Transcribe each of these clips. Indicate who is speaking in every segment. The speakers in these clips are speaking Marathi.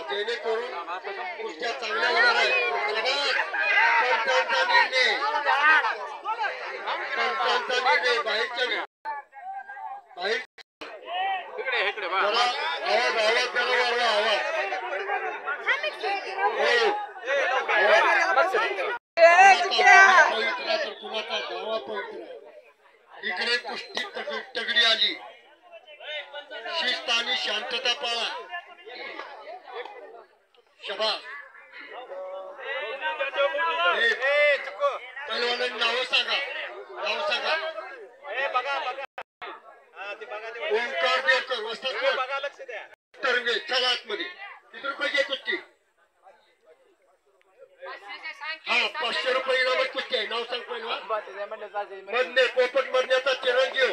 Speaker 1: जेणेकरून कुस्त्या चांगल्या होणार आहेत. पंचांचा निर्णय बाहेरच्या बाहेर आवाज त्याला वाढवा आवाज. पवित्रा तर कुणाचा गावा पवित्र. इकडे कुस्ती तगडी आली. शिस्त आणि शांतता पाळा. शबास. पहिलवानांनी नाव सांगा. नाव सांगा. ओंकार देवकर वस्ताद तरंगे. चला आतमध्ये. किती रुपये घे कुस्ती? हा 500 रुपये इनामत कुस्ती आहे. नाव सांग पहिलवान. मधने पोपट मधण्याचा चिरंजीव.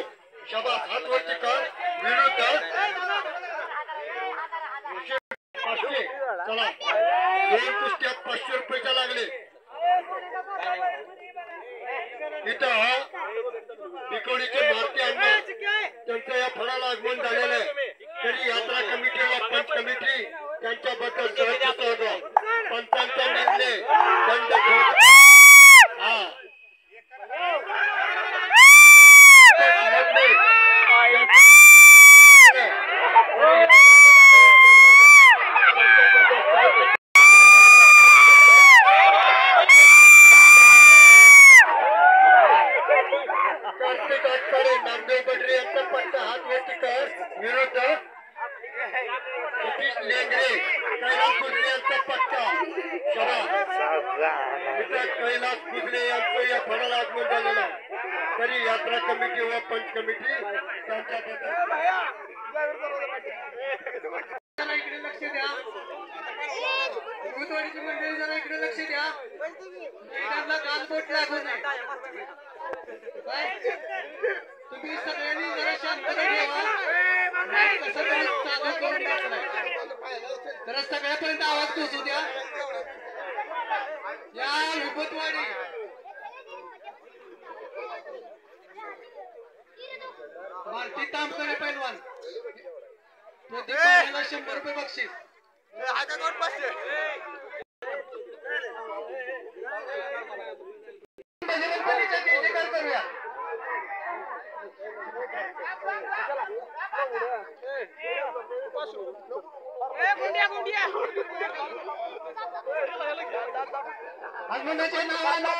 Speaker 1: शबास. हात वरती कर. विरुद्ध 500. चला 2 कुस्त्या 500 रुपयाच्या लागले. इथं पिकोडीचे भारतीय अण्णा त्यांचं या फळाला आगमन झालेलं आहे. तरी यात्रा कमिटी व पंच कमिटी त्यांच्याबद्दल स्वागत. पंचांचा निर्णय दंड हा नामदेव बडरे यांचा पट्टा हात वरती कर. विरुद्ध सतीश लेंगरे कैलास गुजरे यांचा पट्टा. कैलास गुजरे यांचं या फळाला आगमन झालेलं आहे. तरी यात्रा कमिटी व पंच कमिटी त्यांच्याबद्दल इकडे लक्ष द्या. भूतवाडीची मंडळी जरा इकडे लक्ष द्या. कानपोट लागू नये. तुम्ही सगळ्यांनी जरा शांतता ठेवा. कसं तरी चालू करून टाकलाय. जरा सगळ्यापर्यंत आवाज पोहोचू द्या. या भूतवाडी भारती तांबकडे पैलवान. प्रदीप 100 रुपये बक्षीस. करूया. हनुमानाच्या नावानं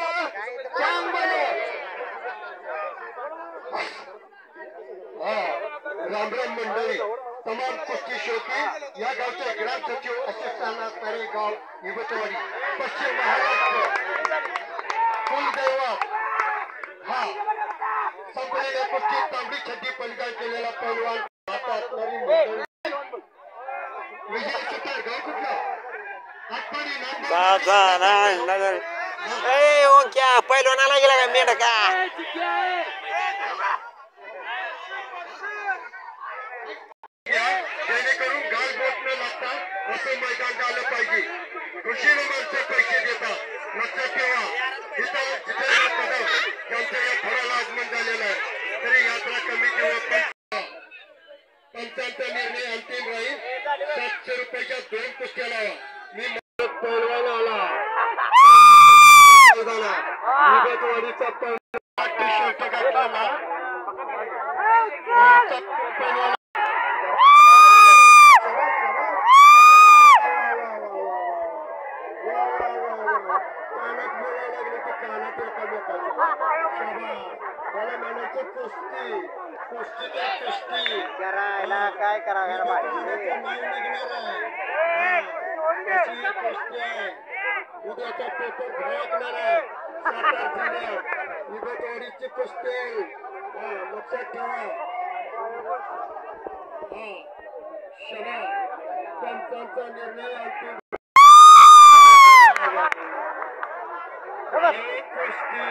Speaker 1: रामराम मंडळी. तमाम कुस्ती शौकी या गावचे ग्राम सचिव अध्यक्षांना असणारे गाव निबतवाडी पश्चिम महाराष्ट्र. कुलदैवत हा संपलेल्या कुस्तीत तांबडी छड्डी पलगार केलेला पैलवान आता असणारी मंडळी. विजय सुतार. गाव कुठलं?
Speaker 2: नगर. क्या पैलवानाला गेला का मेढ का?
Speaker 1: जेणेकरून गाल बोट न लागता असं मैदान आलं पाहिजे. ऋषीने माणसं पैसे देतात. लक्षात ठेवा. इथं जितेंद्र कदम त्यांचं या फळाला आगमन झालेलं आहे. तरी यात्रा कमिटी व पंचांचा निर्णय अंतिम राहील. 700 रुपयाच्या 2 कुस्त्या लावा. मी पैलवान आला निबतवाडीचा टी-शर्ट घातला ना
Speaker 2: काय करावं.
Speaker 1: उद्याचा पेपर भडकणार आहे. सातारा जिल्ह्यात निबतवाडीची कुस्ती. लक्षात ठेवा. शबा पंचांचा निर्णय अंतिम. कुस्ती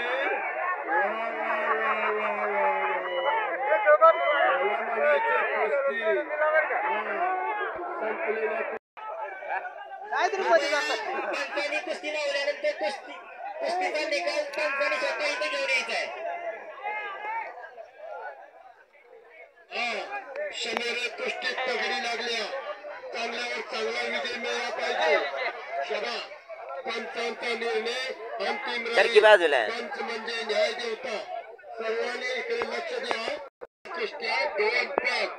Speaker 1: पंचांनी कुस्ती लावल्यानंतर कुस्तीचा निकाल पंचांनी स्वतः इथं घेऊन यायचा आहे. शनिवारी कुस्तीत तगडी लागल्या, चांगल्यावर चांगला विजय मिळाला पाहिजे. शबा पंचांचा निर्णय अंतिम राहील. पंच म्हणजे न्याय देवता. सर्वांनी इकडे लक्ष द्या. कुस्त्या 2 पग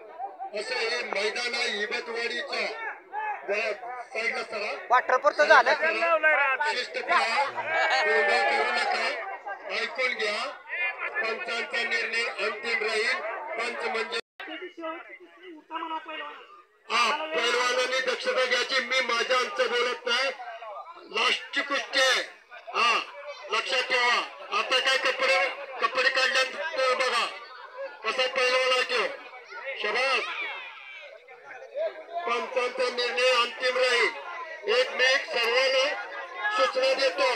Speaker 1: असं हे मैदान आहे हिबतवाडीचा. जरा साईडला सरा.
Speaker 3: वाटरपूरचं झालं.
Speaker 1: शिस्त करा, गोंधळ करू नका, ऐकून घ्या. पंचांचा निर्णय अंतिम राहील. पंच म्हणजे पैलवानांनी दक्षता घ्यायची. मी माझ्या अंत बोलत नाही. लास्टची कुस्ती आहे. लक्षात ठेवा. आता काय कपडे काढल्यानंतर बघा कसा पैलवान आहे तो. शबास. पंचांचा निर्णय अंतिम राहील. एकमेक सर्वांना सूचना देतो.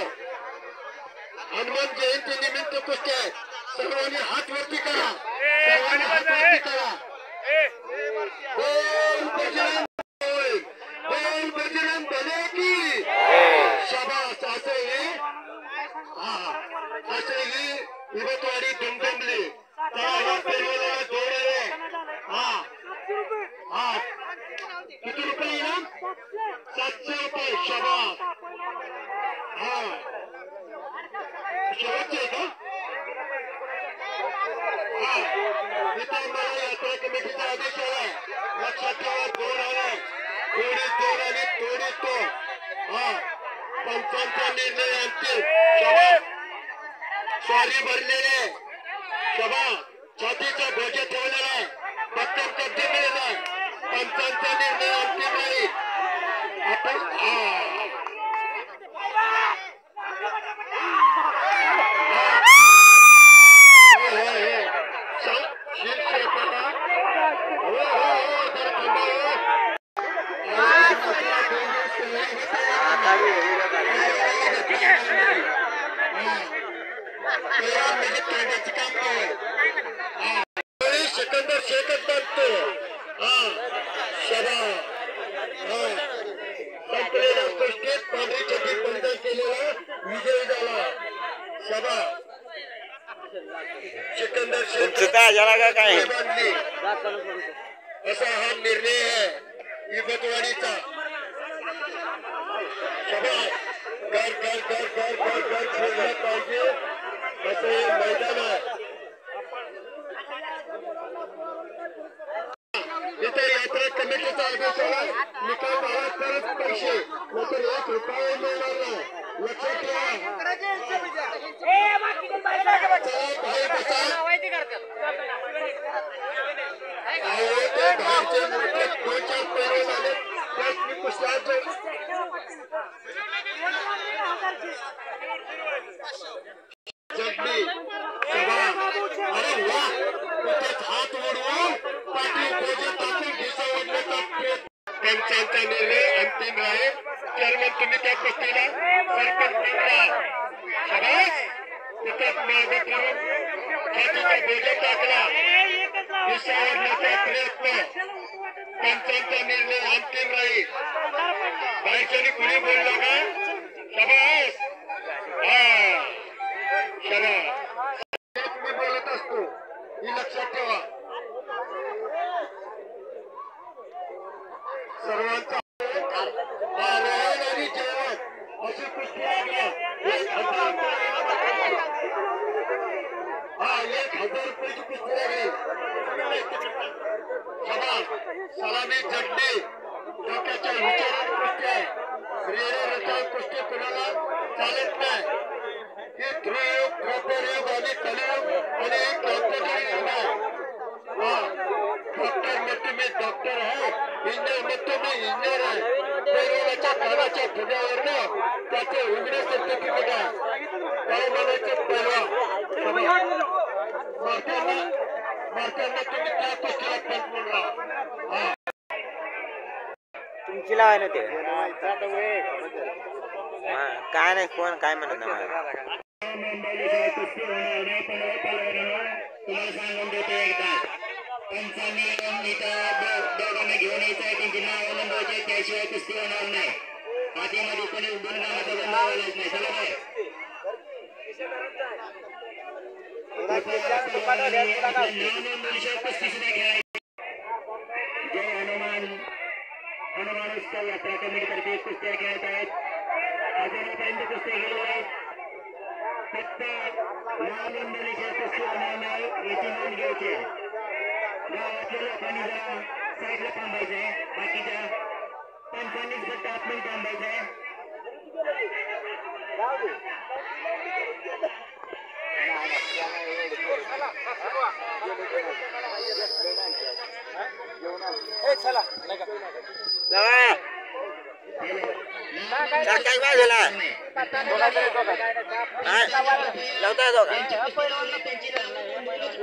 Speaker 1: हनुमान जयंती निमित्त कुस्ती आहे. सर्वांनी हात वरती करा. सर्वांनी हात वरती करा. बोल बजरंग बले की. शाबास. असेही हिबतवाडी दुमदुमली. पैलवानाला जोड आहे. किती रुपये इनाम? 700 रुपये. शाबास. शेवटचे का? इथं मला यात्रा कमिटीचा आदेश आला. लक्षात ठेवा. जोड आला. जोड आली तोडी तो. पंचांचा निर्णय अंतिम. शबा स्वारी भरलेले. शबा छातीचा ध्वज ठेवलेला आहे. भक्कम कब्जे मिळेल आहे. पंचांचा निर्णय अंतिम राहील. आपण सिकंदर शेखच बांधतो. शबा संपलेल्या कुस्तीत पांढरी छत्री परिधान केलेला विजयी झाला. शबा सिकंदर शेख बांधली. असा हा निर्णय आहे हिबतवाडीचा. शबा घर घर घर घर घर घर फिरलं पाहिजे असं हे मैदान आहे. इथे यात्रा कमिटीचा आदेश आहे. निकाल झाला तरच पैसे, नाहीतर 1 रुपया मिळणार नाही. लक्षात ठेवा. ते बाहेरचे मोठे 2-4 पैलवान आले. त्यात मी पुस्तकात जगली. अरे वा. कुठेच हात ओढवून पाठी बोजे टाकून घिसा ओढण्याचा प्रयत्न. पंचांचा निर्णय अंतिम राहील. चेअरमन तुम्ही त्या कुस्तीला सरपंच निवडा. शबास. तिथं मागे फिरून छातीचा बोजा टाकला. घिसा ओढण्याचा प्रयत्न. पंचांचा निर्णय अंतिम राहील. बाहेरच्यानी कुणी बोलला का? शबास. शबास. मी बोलत असतो ही लक्षात ठेवा. सर्वांचा रोहन आणि जेवण अशी कुस्ती लागल्या. 1000 रुपयाची कुस्ती लागली. सलामी चटणी डोक्याच्या विचारात कुस्ती आहे. श्रीरथा कुस्ती कुणाला चालत नाही. ही ध्रुव द्रौपदयुग आणि कलियुग आणि एक कॅम्प्युटर युग आहे. डॉक्टर म्हणतो मी डॉक्टर आहे. इंजिनियर म्हणतो मी इंजिनियर आहे. पैलवानाच्या कानाच्या फुग्यावरनं त्याचे उघडे सर्टिफिकेट आहे. काय म्हणायचं पैलवान मारताना तुम्ही त्या कुस्तीला पंच म्हणला.
Speaker 2: तुमची लावाय नव्हते काय नाही. कोण काय म्हणत नाही मला.
Speaker 1: तुम्हाला सांगून देतो एकदा. पंचांनी दोघांना घेऊन यायचं आहे. त्यांची नाव नोंदवायची. त्याशिवाय कुस्ती होणार नाही. आधीमध्ये कोणी गुणगानाचा गंध घालायच नाही. चला बाय. जय हनुमान. हनुमान उत्सव यात्रा कमिटीतर्फे कुस्त्या खेळत आहेत. हजारोपर्यंत कुस्त्या गेलेल्या आहेत. फक्त लाल इंडोनेशिया कुस्ती होणार नाही याची नोंद घ्यायची. गावातल्या लोकांनी जरा साईडला थांबायचंय. बाकीच्या पंचांनीच फक्त आतमध्ये थांबायचंय.
Speaker 2: काय बाजूला लावता येतो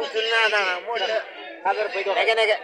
Speaker 2: उचलून ना मोठं नाही का